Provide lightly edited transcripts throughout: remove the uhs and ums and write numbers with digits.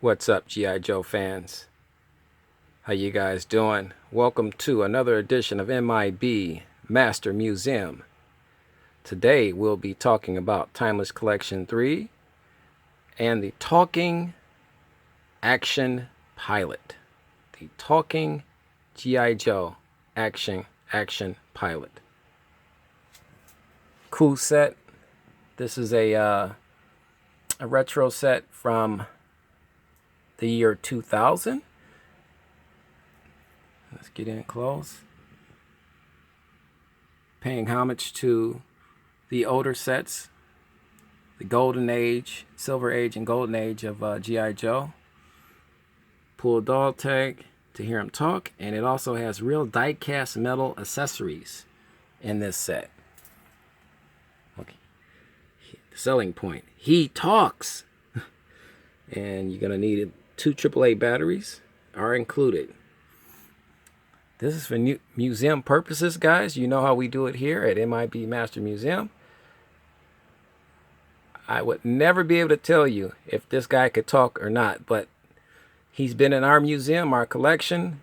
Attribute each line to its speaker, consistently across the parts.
Speaker 1: What's up, G.I. Joe fans? How you guys doing? Welcome to another edition of M.I.B. Master Museum. Today we'll be talking about Timeless Collection 3 and the Talking Action Pilot. The Talking G.I. Joe Action Pilot. Cool set. This is a retro set from the year 2000. Let's get in close. Paying homage to the older sets, the golden age, silver age and golden age of G.I. Joe. Pull a dog tag to hear him talk, and it also has real die-cast metal accessories in this set. Okay. Selling point, he talks. And you're gonna need 2 AAA batteries are included. This is for museum purposes, guys. You know how we do it here at M.I.B. Master Museum. I would never be able to tell you if this guy could talk or not, but he's been in our museum, our collection,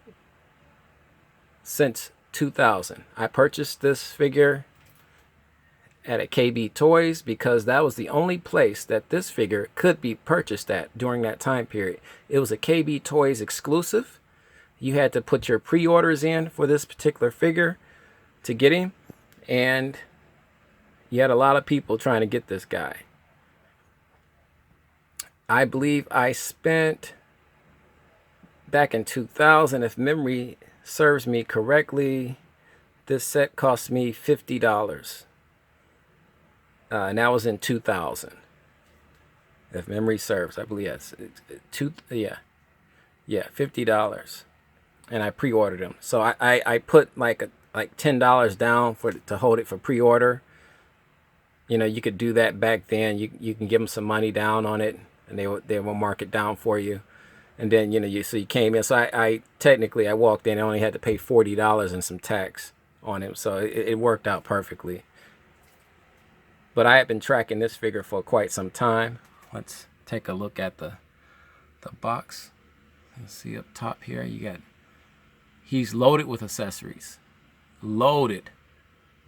Speaker 1: since 2000. I purchased this figure at a KB Toys because that was the only place that this figure could be purchased at during that time period. It was a KB Toys exclusive. You had to put your pre-orders in for this particular figure to get him, and you had a lot of people trying to get this guy. I believe I spent, back in 2000, if memory serves me correctly, this set cost me $50. And that was in 2000, if memory serves. I believe yes, $50, and I pre-ordered them. So I put like $10 down to hold it for pre-order. You know, you could do that back then. You can give them some money down on it, and they will mark it down for you. And then you came in. So I technically walked in and only had to pay $40 and some tax on him. So it worked out perfectly. But I have been tracking this figure for quite some time. Let's take a look at the box. Let's see up top here. He's loaded with accessories. Loaded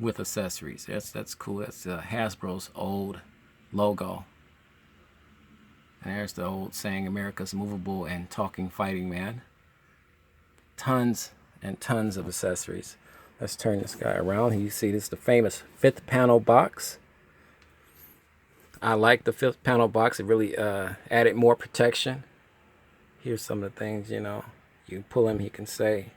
Speaker 1: with accessories. That's cool. That's Hasbro's old logo. And there's the old saying, America's movable and talking fighting man. Tons and tons of accessories. Let's turn this guy around. You see this is the famous 5th panel box. I like the 5th panel box. It really added more protection. Here's some of the things, you pull him, he can say.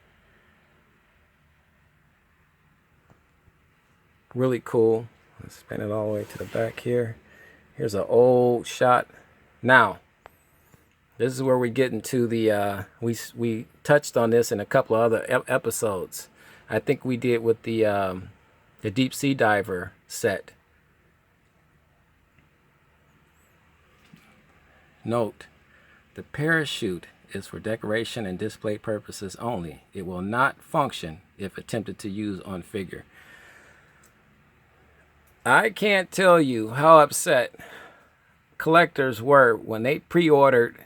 Speaker 1: Really cool. Let's spin it all the way to the back here. Here's an old shot. Now, this is where we get into the, we touched on this in a couple of other episodes. I think we did with the deep sea diver set. Note, the parachute is for decoration and display purposes only. It will not function if attempted to use on figure. I can't tell you how upset collectors were when they pre-ordered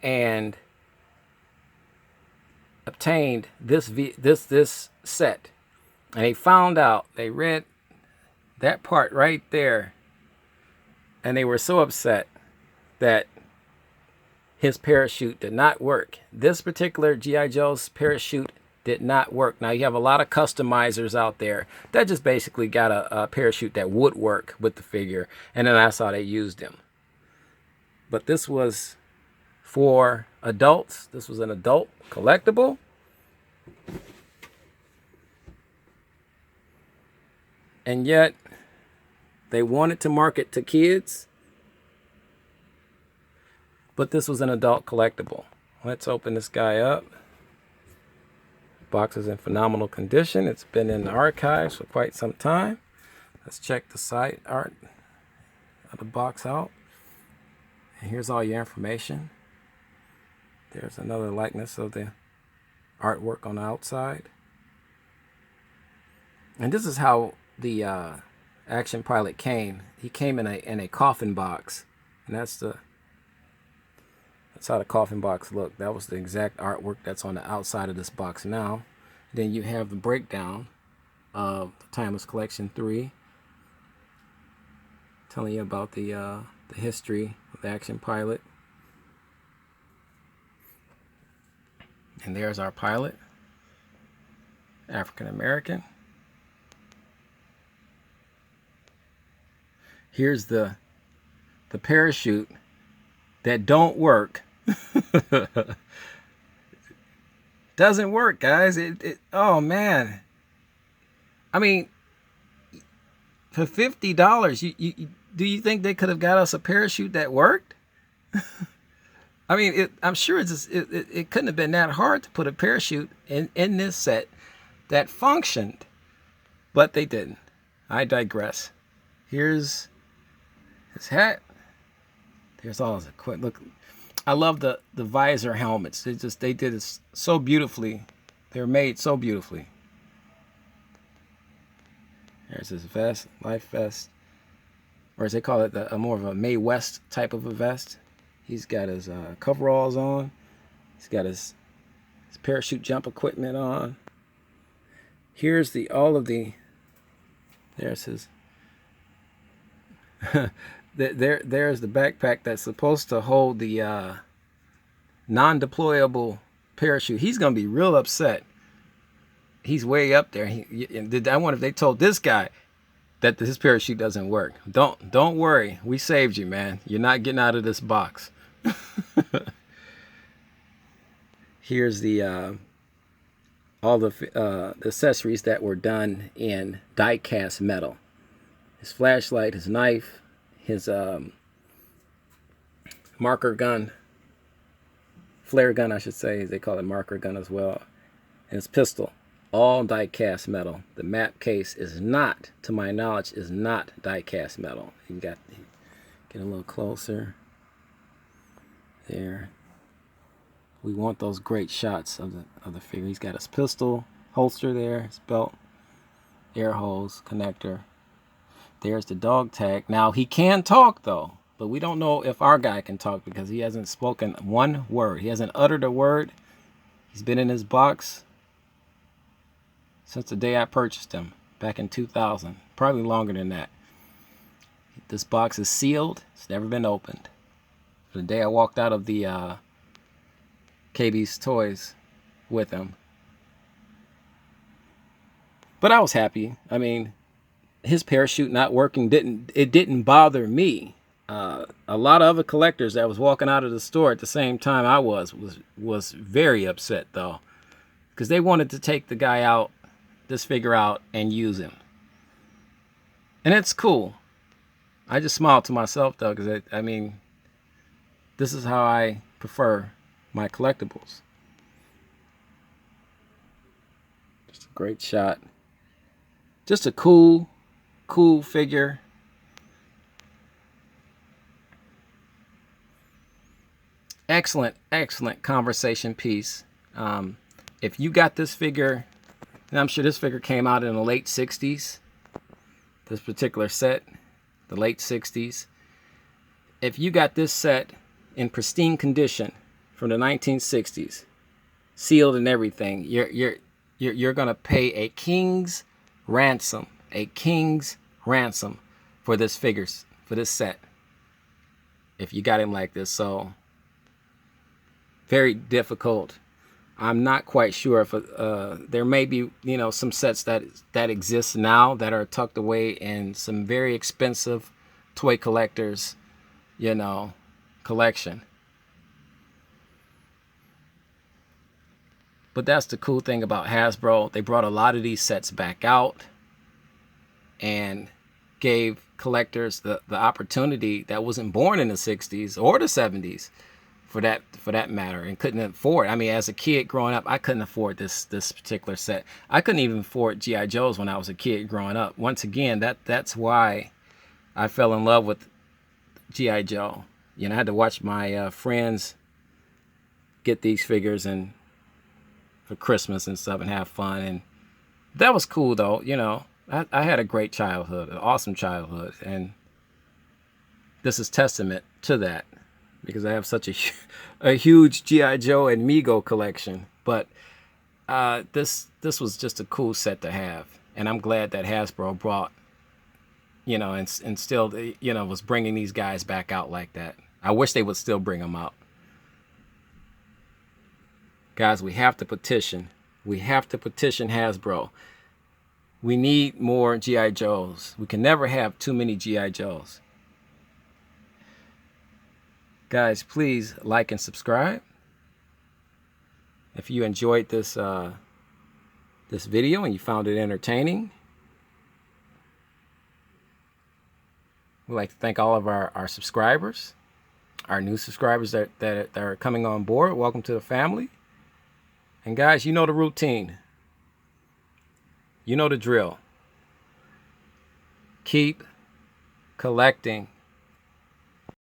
Speaker 1: and obtained this set, and they found out, they read that part right there, and they were so upset that his parachute did not work. This particular G.I. Joe's parachute did not work. Now, you have a lot of customizers out there that just basically got a parachute that would work with the figure, and then that's how they used him. But this was for adults. This was an adult collectible. And yet, they wanted to market to kids. But this was an adult collectible. Let's open this guy up. Box is in phenomenal condition. It's been in the archives for quite some time. Let's check the side art of the box out. And here's all your information. There's another likeness of the artwork on the outside. And this is how the Action Pilot came. He came in a coffin box. And that's the That's how the coffin box looked. That was the exact artwork that's on the outside of this box now. Then you have the breakdown of the Timeless Collection 3, telling you about the history of the Action Pilot. And there's our pilot, African American. Here's the parachute that don't work. Doesn't work, guys. Oh man. I mean, for $50, you do you think they could have got us a parachute that worked? I mean, I'm sure it couldn't have been that hard to put a parachute in this set that functioned, but they didn't. I digress. Here's his hat. There's all his equipment. Look, I love the visor helmets. They did it so beautifully. They're made so beautifully. There's his vest, life vest, or as they call it, a more of a Mae West type of a vest. He's got his coveralls on. He's got his parachute jump equipment on. Here's there's his there's the backpack that's supposed to hold the non-deployable parachute. He's gonna be real upset. He's way up there. I wonder if they told this guy that his parachute doesn't work. Don't worry, we saved you, man. You're not getting out of this box. Here's the all the accessories that were done in die-cast metal. His flashlight, his knife, his marker gun, flare gun, I should say. They call it marker gun as well. And his pistol, all die-cast metal. The map case is not, to my knowledge, is not die-cast metal. You got get a little closer. There. We want those great shots of the figure. He's got his pistol holster there, his belt, air hose, connector. There's the dog tag. Now he can talk though, but we don't know if our guy can talk because he hasn't spoken one word. He hasn't uttered a word. He's been in his box since the day I purchased him back in 2000, probably longer than that. This box is sealed. It's never been opened. The day I walked out of the KB's Toys with him. But I was happy. I mean, his parachute not working didn't bother me. A lot of other collectors that was walking out of the store at the same time I was very upset though, because they wanted to take the guy out, this figure out, and use him. And it's cool. I just smiled to myself though, because I mean, this is how I prefer my collectibles. Just a great shot. Just a cool figure. Excellent conversation piece. If you got this figure, and I'm sure this figure came out in the late 60s, this particular set, the late 60s. If you got this set in pristine condition from the 1960s, sealed and everything, you're gonna pay a king's ransom for this figures, for this set, if you got him like this. So very difficult. I'm not quite sure if there may be, you know, some sets that exist now that are tucked away in some very expensive toy collectors, you know, collection. But that's the cool thing about Hasbro. They brought a lot of these sets back out and gave collectors the opportunity that wasn't born in the 60s or the 70s for that matter, and couldn't afford. I mean, as a kid growing up, I couldn't afford this particular set. I couldn't even afford G.I. Joes when I was a kid growing up. Once again, that's why I fell in love with G.I. Joe. You know, I had to watch my friends get these figures and for Christmas and stuff and have fun, and that was cool though. You know, I had a great childhood, an awesome childhood, and this is testament to that. because I have such a huge G.I. Joe and Mego collection. But this was just a cool set to have, and I'm glad that Hasbro brought, and still, was bringing these guys back out like that. I wish they would still bring them out. Guys, we have to petition. We have to petition Hasbro. We need more G.I. Joes. We can never have too many G.I. Joes. Guys, please like and subscribe. If you enjoyed this this video and you found it entertaining, we'd like to thank all of our subscribers, our new subscribers that are coming on board. Welcome to the family. And guys, you know the routine. You know the drill. Keep collecting